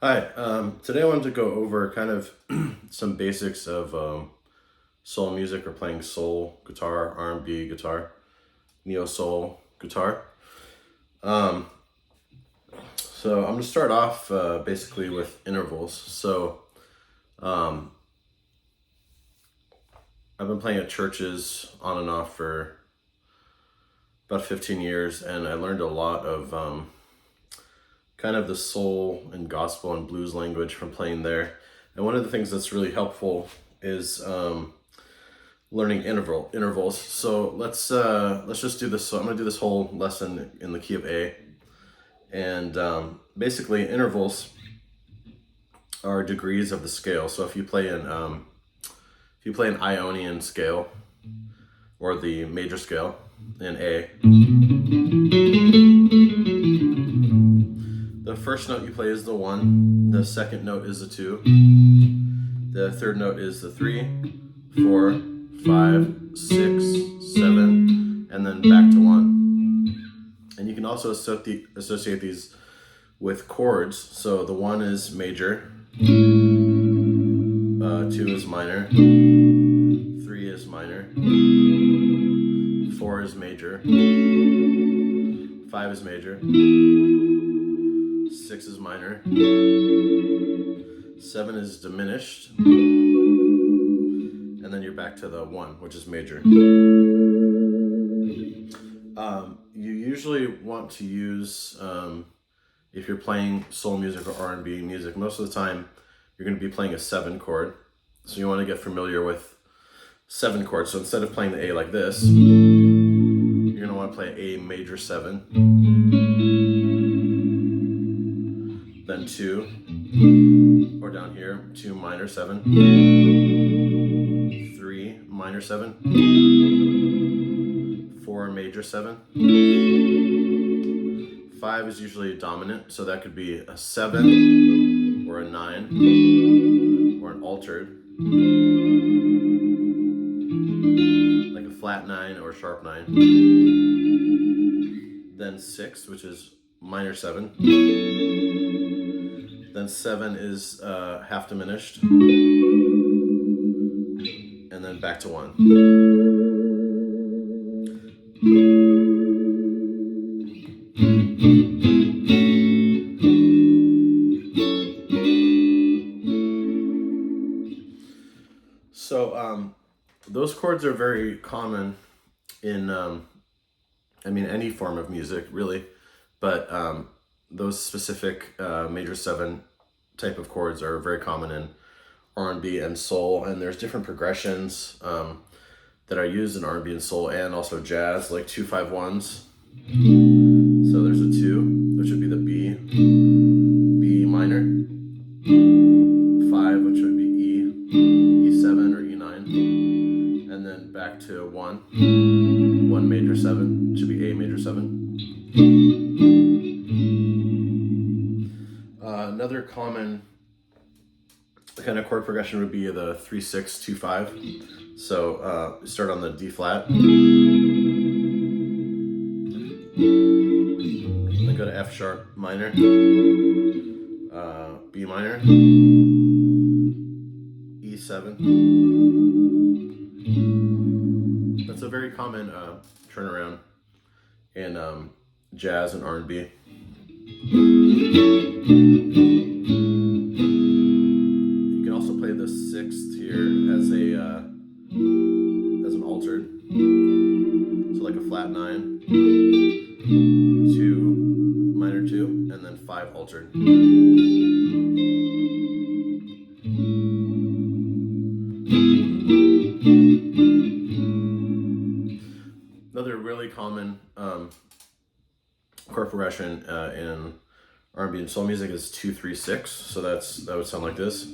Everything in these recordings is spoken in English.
Hi, today I wanted to go over kind of some basics of soul music or playing soul guitar, R&B guitar, neo soul guitar. Um, so I'm going to start off basically with intervals. So um, I've been playing at churches on and off for about 15 years, and I learned a lot of kind of the soul and gospel and blues language from playing there. And one of the things that's really helpful is learning intervals. So let's just do this. So I'm gonna do this whole lesson in the key of A, and basically intervals are degrees of the scale. So if you play an Ionian scale or the major scale in A, the first note you play is the 1, the second note is the 2, the third note is the 3, 4, 5, 6, 7, and then back to 1. And you can also associate these with chords. So the 1 is major, 2 is minor, 3 is minor, 4 is major, 5 is major, 6 is minor, 7 is diminished, and then you're back to the 1, which is major. You usually want to use, if you're playing soul music or R&B music, most of the time you're going to be playing a 7 chord. So you want to get familiar with 7 chords. So instead of playing the A like this, you're going to want to play A major 7, then 2, or down here, 2 minor 7, 3 minor 7, 4 major 7, 5 is usually dominant, so that could be a 7 or a 9 or an altered, like a flat 9 or a sharp 9. Then 6, which is minor 7. Then 7 is half diminished, and then back to 1. So those chords are very common in, any form of music, really, but those specific major 7 type of chords are very common in R&B and soul, and there's different progressions that are used in R&B and soul and also jazz, like 2-5-1s. So there's a 2, which would be the B minor, 5, which would be E7 or E9, and then back to 1 major 7, should be A major 7. Another common kind of chord progression would be the 3-6-2-5. So start on the D flat, then go to F sharp minor, B minor, E7. That's a very common turnaround in jazz and R&B. You can also play the 6th here as an altered, so like a flat 9, 2 minor 2, and then 5 altered. Another really common chord progression in R&B and soul music is 2-3-6. So that would sound like this.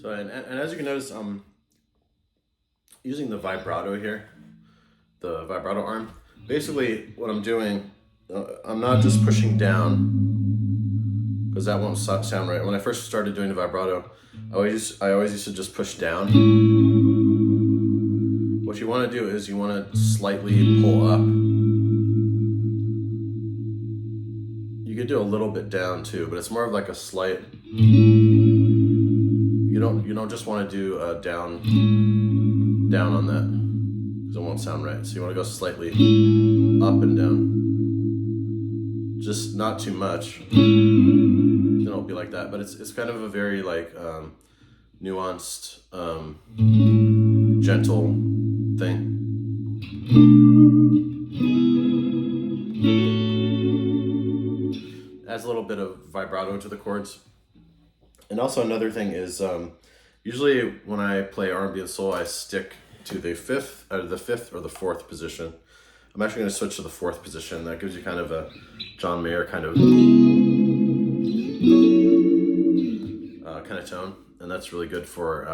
So and as you can notice, I'm using the vibrato here, the vibrato arm. Basically, what I'm doing I'm not just pushing down, because that won't sound right. When I first started doing the vibrato, I always used to just push down. What you want to do is you want to slightly pull up. You could do a little bit down too, but it's more of like a slight. You don't just want to do a down on that, because it won't sound right. So you want to go slightly up and down, just not too much. Then it'll be like that. But it's kind of a very like nuanced, gentle thing. Adds a little bit of vibrato to the chords. And also another thing is, usually when I play R&B and soul, I stick to the fifth or the fourth position. I'm actually going to switch to the fourth position. That gives you kind of a John Mayer kind of tone, and that's really good for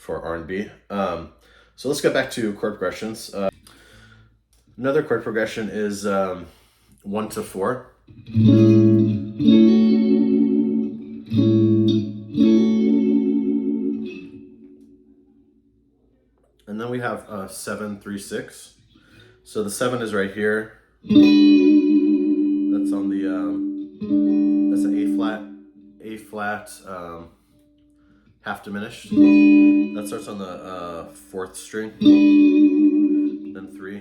R&B. So let's get back to chord progressions. Another chord progression is 1 to 4. And then we have 7 3 6. So the 7 is right here. That's on the that's an A flat half diminished. That starts on the 4th string. Then 3,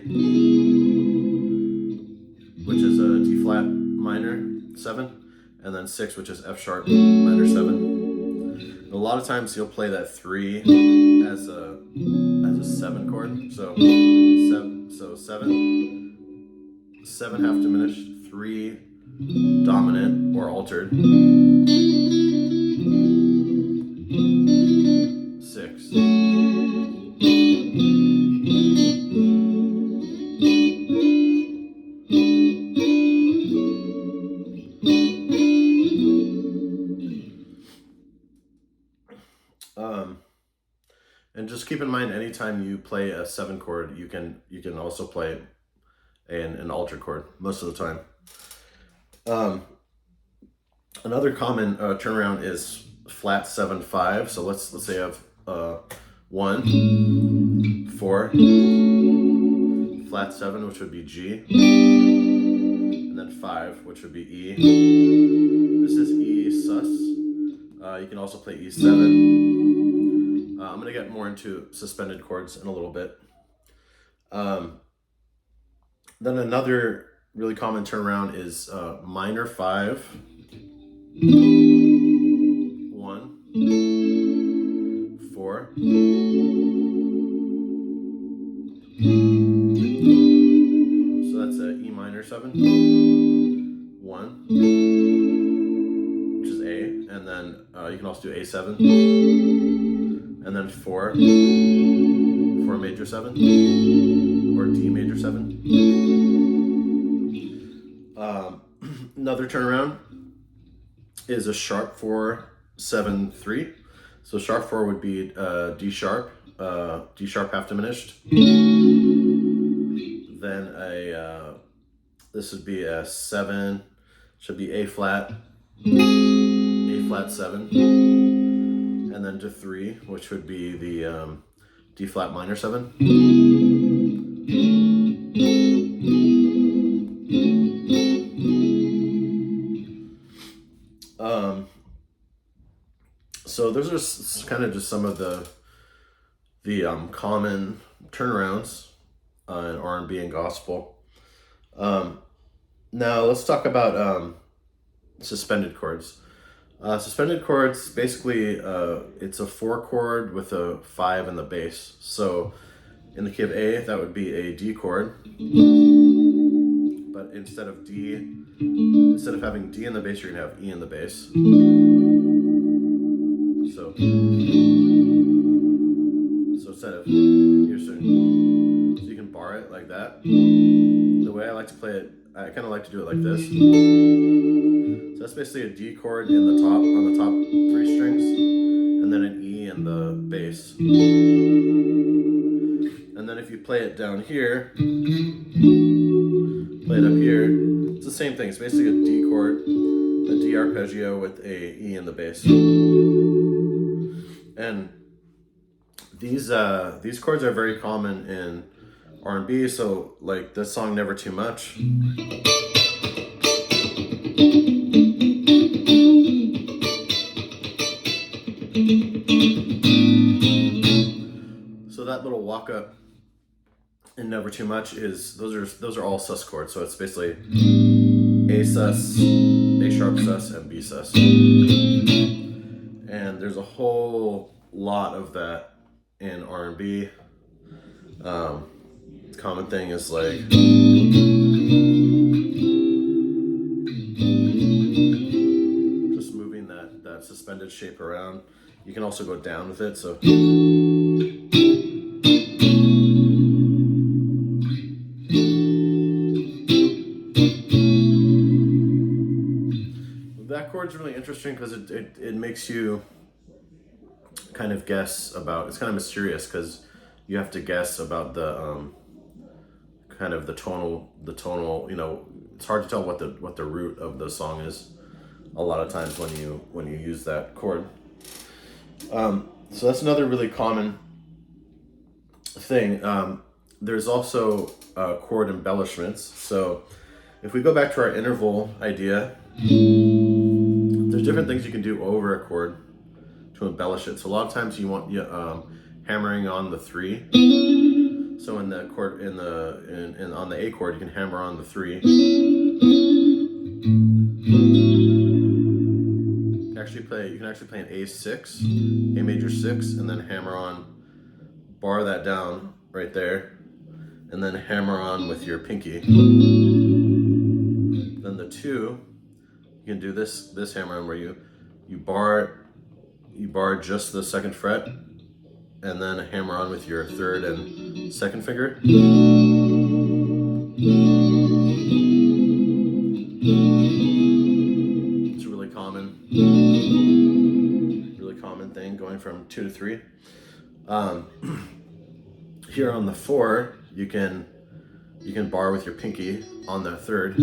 which is a D flat minor 7, and then 6, which is F sharp minor 7. A lot of times you'll play that 3 as a 7 chord. So 7 half diminished, 3 dominant or altered, 6. And just keep in mind, anytime you play a 7 chord, you can also play an altered chord most of the time. Another common turnaround is flat 7 5. So let's say I have 1 4 flat 7, which would be G, and then 5, which would be E. This is E sus. You can also play E7. I'm going to get more into suspended chords in a little bit. Then another really common turnaround is minor 5, 1, 4, so that's a E minor 7, 1, which is A, and then you can also do A7, and then 4 major 7, or D major 7. Another turnaround is a sharp 4 7 3. So sharp 4 would be D sharp half diminished. Then this would be a 7, should be A flat 7, and then to 3, which would be the D flat minor 7. So those are kind of just some of the common turnarounds in R&B and gospel. Now let's talk about suspended chords. Suspended chords, basically, it's a 4 chord with a 5 in the bass. So in the key of A, that would be a D chord. But instead of having D in the bass, you're gonna have E in the bass. So instead of here, so you can bar it like that. The way I like to play it, I kind of like to do it like this. So that's basically a D chord on the top 3 strings, and then an E in the bass. And then if you play it down here, play it up here. It's the same thing. It's basically a D chord, a D arpeggio with a E in the bass. And these chords are very common in R&B. So like this song, Never Too Much. So that little walk up in Never Too Much is those are all sus chords. So it's basically A sus, A sharp sus, and B sus. And there's a whole lot of that in R&B. Common thing is like just moving that suspended shape around. You can also go down with it. So that chord's really interesting because it makes you kind of guess about, it's kind of mysterious because you have to guess about the kind of the tonal, you know, it's hard to tell what the root of the song is a lot of times when you use that chord. So that's another really common thing. There's also chord embellishments. So if we go back to our interval idea, there's different things you can do over a chord to embellish it. So a lot of times you want hammering on the 3. So in the chord on the A chord, you can hammer on the 3. You can actually play an A6, A major 6, and then hammer on, bar that down right there, and then hammer on with your pinky. Then the 2, you can do this hammer on where you bar just the 2nd fret, and then hammer on with your 3rd and 2nd finger. It's a really common thing going from 2 to 3. Here on the 4, you can bar with your pinky on the 3rd.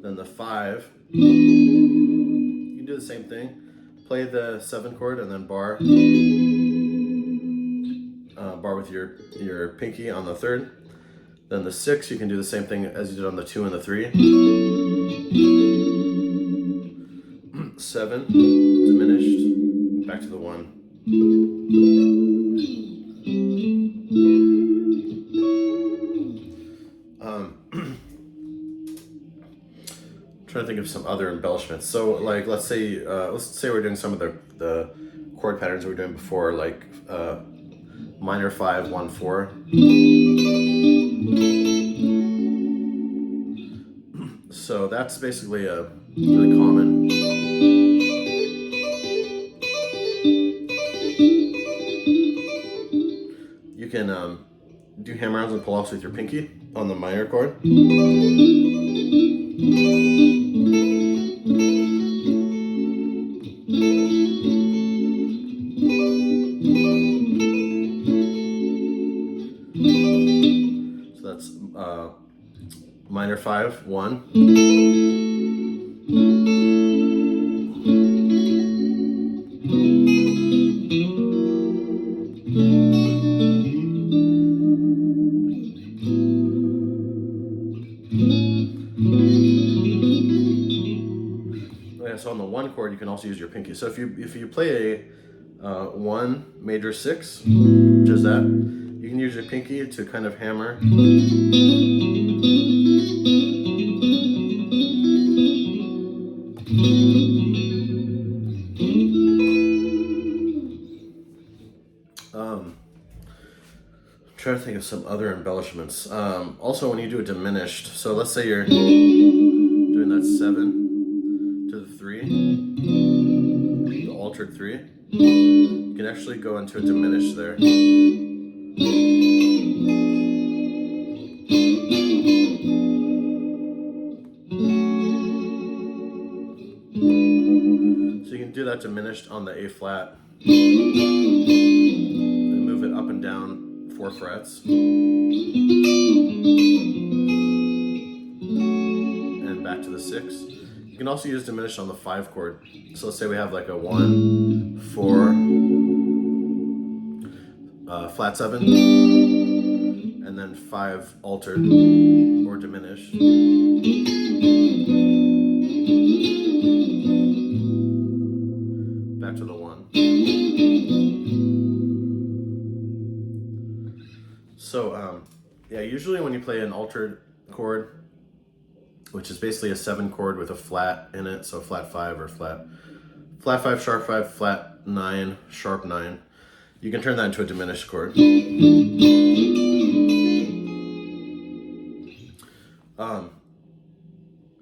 Then the 5, you can do the same thing. Play the 7 chord and then bar with your pinky on the 3rd. Then the 6, you can do the same thing as you did on the 2 and the 3. 7, diminished, back to the 1. Trying to think of some other embellishments. So like let's say we're doing some of the chord patterns we were doing before, like minor 5, 1, 4. So that's basically a really common. You can do hammer-ons and pull-offs with your pinky on the minor chord. So that's minor 5, 1. So on the 1 chord, you can also use your pinky. So if you play a 1 major 6, which is that, you can use your pinky to kind of hammer. Trying to think of some other embellishments. Also, when you do a diminished, so let's say you're doing that 7 to the 3, the altered 3, you can actually go into a diminished there. So you can do that diminished on the A flat and move it up and down 4 frets. And back to the 6. You can also use diminished on the 5 chord. So let's say we have like a 1, 4, flat 7, and then 5 altered or diminished. Back to the 1. So yeah, usually when you play an altered chord, which is basically a 7 chord with a flat in it, so flat 5 or flat 5, sharp 5, flat 9, sharp 9, you can turn that into a diminished chord.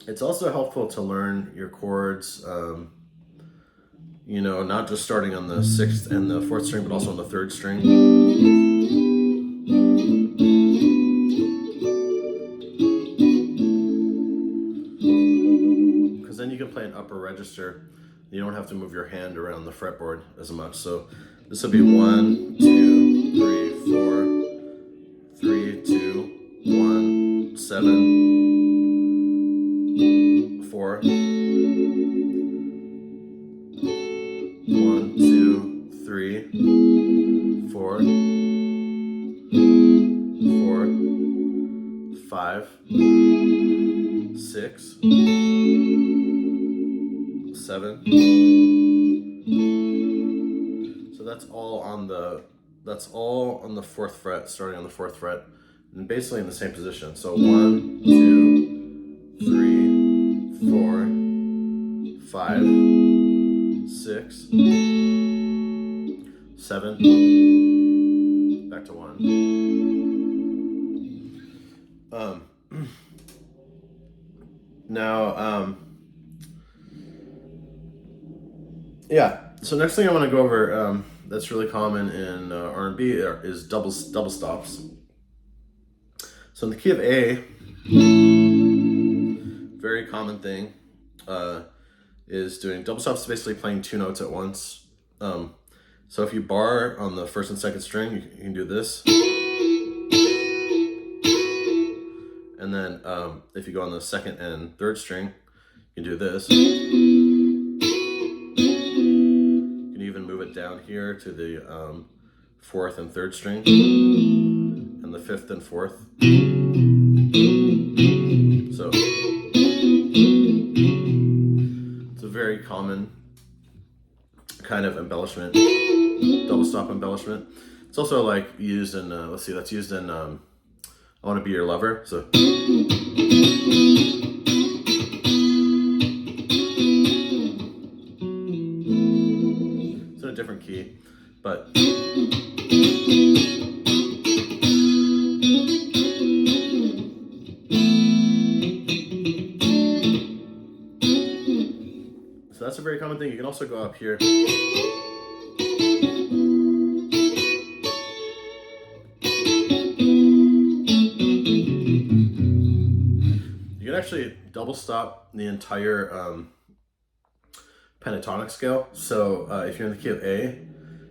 It's also helpful to learn your chords, you know, not just starting on the 6th and the 4th string, but also on the 3rd string. Because then you can play an upper register. You don't have to move your hand around the fretboard as much. So this will be 1, 2, 3, 4, 3, 2, 1, 7, 4, 1, 2, 3, 4, 4, 5, 6, 7. So that's all on the 4th fret, starting on the 4th fret, and basically in the same position. So 1, 2, 3, 4, 5, 6, 7, back to 1. Now, yeah. So next thing I want to go over that's really common in R&B is double stops. So in the key of A, very common thing is doing double stops, basically playing 2 notes at once. So if you bar on the 1st and 2nd string, you can do this. And then if you go on the 2nd and 3rd string, you can do this. You can even move it down here to the 4th and 3rd string, and the 5th and 4th. So it's a very common kind of embellishment, double stop embellishment. It's also like used in, let's see, that's used in I Want to Be Your Lover. So it's in a different key, but so that's a very common thing. You can also go up here. Actually double stop the entire pentatonic scale. So if you're in the key of A,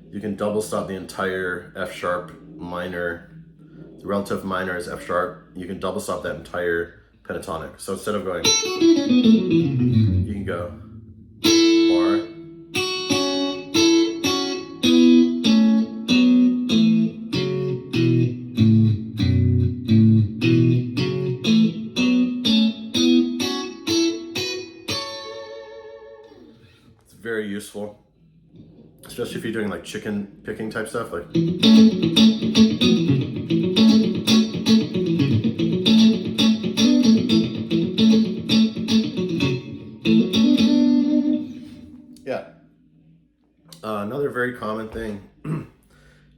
you can double stop the entire F sharp minor. The relative minor is F sharp. You can double stop that entire pentatonic. So instead of going, you can go bar, very useful, especially if you're doing like chicken picking type stuff, like yeah. Another very common thing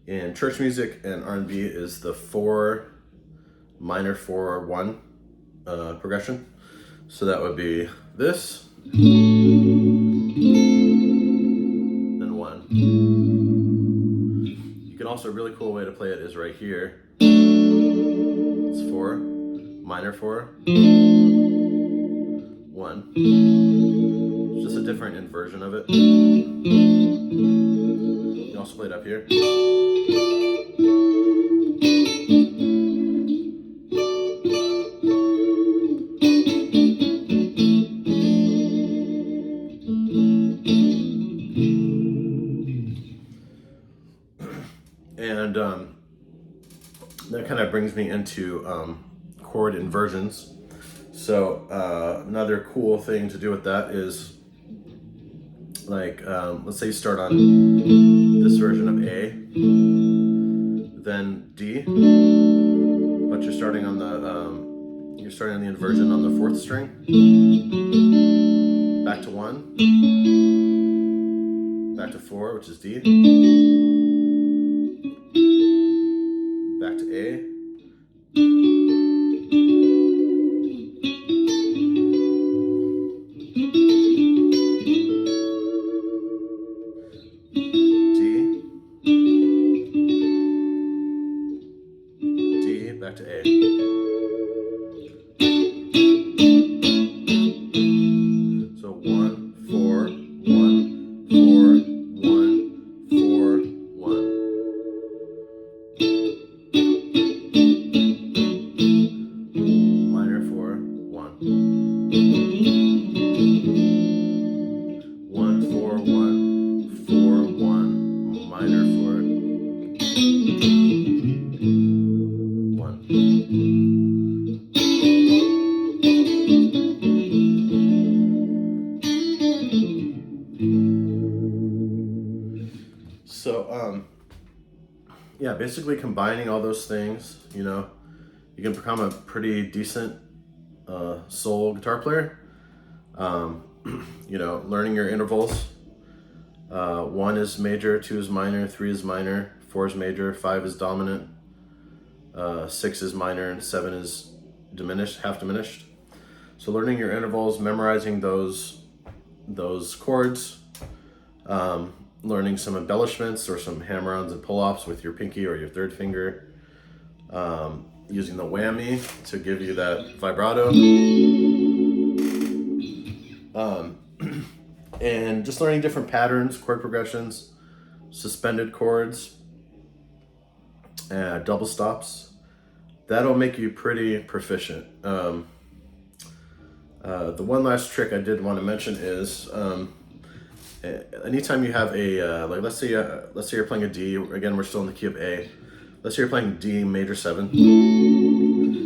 in church music and R&B is the 4 minor 4 1 progression. So that would be this. You can also, a really cool way to play it is right here. It's 4, minor 4, 1. It's just a different inversion of it. You can also play it up here. that kind of brings me into chord inversions. So another cool thing to do with that is, like, let's say you start on this version of A, then D, but you're starting on the inversion on the 4th string, back to 1, back to 4, which is D, back to A, back to A. So 1, 4, 1, 4, 1, 4, 1. Minor 4, 1. 1, 4, 1, 4, 1, minor 4. 1. So, yeah, basically combining all those things, you know, you can become a pretty decent soul guitar player. You know, learning your intervals. 1 is major, 2 is minor, 3 is minor, 4 is major, 5 is dominant, 6 is minor, and 7 is diminished, half diminished. So learning your intervals, memorizing those chords, learning some embellishments or some hammer-ons and pull-offs with your pinky or your 3rd finger, using the whammy to give you that vibrato, and just learning different patterns, chord progressions, suspended chords, double stops. That'll make you pretty proficient. The one last trick I did want to mention is, anytime you have a like, let's say you're playing a D. Again, we're still in the key of A. Let's say you're playing D major 7.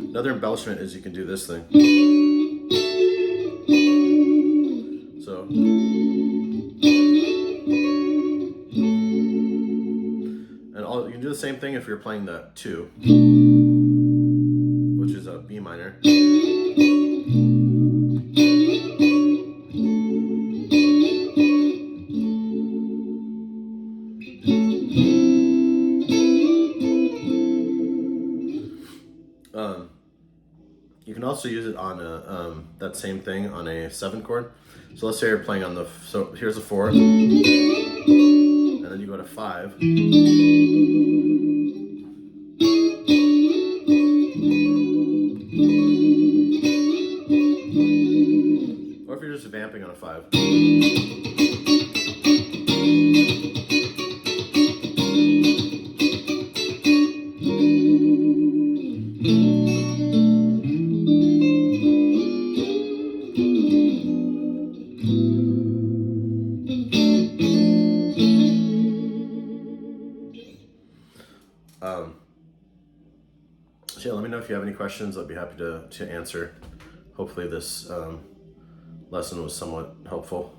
Another embellishment is you can do this thing. So, and you can do the same thing if you're playing the 2, which is a B minor. You can also use it on that same thing on a 7 chord. So let's say you're playing on so here's a 4, and then you go to 5. Or if you're just vamping on a 5. So yeah, let me know if you have any questions. I'd be happy to answer. Hopefully this lesson was somewhat helpful.